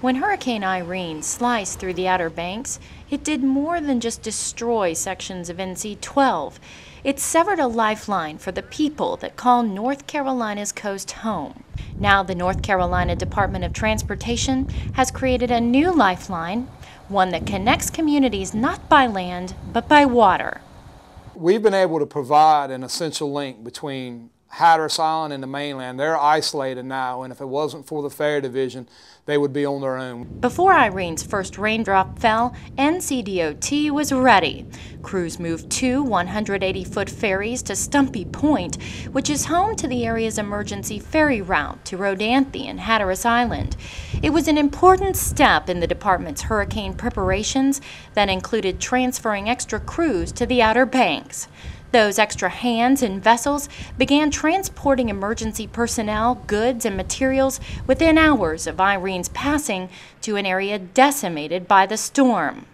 When Hurricane Irene sliced through the Outer Banks, it did more than just destroy sections of NC-12. It severed a lifeline for the people that call North Carolina's coast home. Now the North Carolina Department of Transportation has created a new lifeline, one that connects communities not by land, but by water. We've been able to provide an essential link between Hatteras Island and the mainland. They're isolated now, and if it wasn't for the ferry division, they would be on their own. Before Irene's first raindrop fell, NCDOT was ready. Crews moved two 180-foot ferries to Stumpy Point, which is home to the area's emergency ferry route to Rodanthe and Hatteras Island. It was an important step in the department's hurricane preparations that included transferring extra crews to the Outer Banks. Those extra hands and vessels began transporting emergency personnel, goods, and materials within hours of Irene's passing to an area decimated by the storm.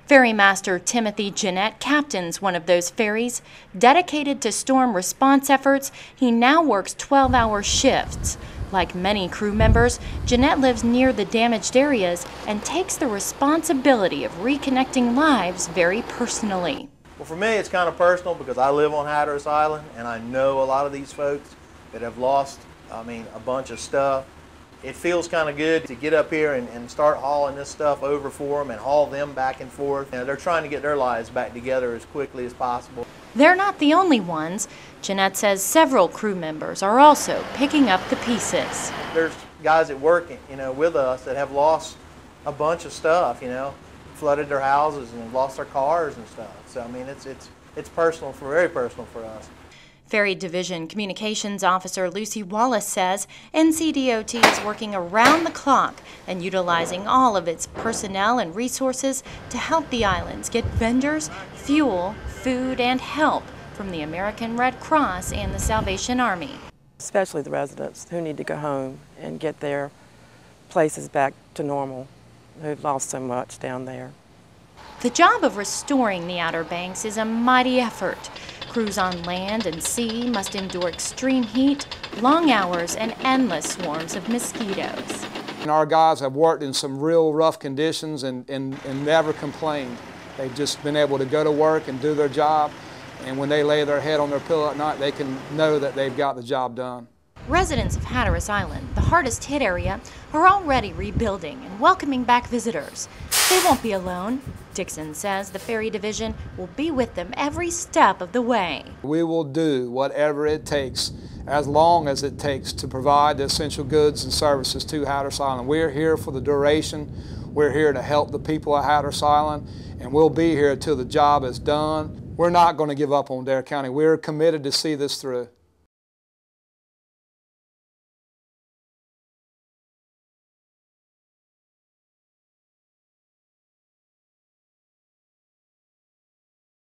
Ferrymaster Timothy Jeanette captains one of those ferries. Dedicated to storm response efforts, he now works 12-hour shifts. Like many crew members, Jeanette lives near the damaged areas and takes the responsibility of reconnecting lives very personally. Well, for me, it's kind of personal because I live on Hatteras Island and I know a lot of these folks that have lost, a bunch of stuff. It feels kind of good to get up here and start hauling this stuff over for them and haul them back and forth. They're trying to get their lives back together as quickly as possible. They're not the only ones. Jeanette says several crew members are also picking up the pieces. There's guys that work, with us that have lost a bunch of stuff, flooded their houses and lost their cars and stuff. So it's personal, very personal for us. Ferry Division Communications Officer Lucy Wallace says NCDOT is working around the clock and utilizing all of its personnel and resources to help the islands get vendors, fuel, food, and help from the American Red Cross and the Salvation Army. Especially the residents who need to go home and get their places back to normal, who've lost so much down there. The job of restoring the Outer Banks is a mighty effort. Crews on land and sea must endure extreme heat, long hours, and endless swarms of mosquitoes. And our guys have worked in some real rough conditions and never complained. They've just been able to go to work and do their job, and when they lay their head on their pillow at night, they can know that they've got the job done. Residents of Hatteras Island, the hardest hit area, are already rebuilding and welcoming back visitors. They won't be alone. Dixon says the ferry division will be with them every step of the way. We will do whatever it takes, as long as it takes, to provide the essential goods and services to Hatteras Island. We're here for the duration. We're here to help the people of Hatteras Island, and we'll be here until the job is done. We're not going to give up on Dare County. We're committed to see this through.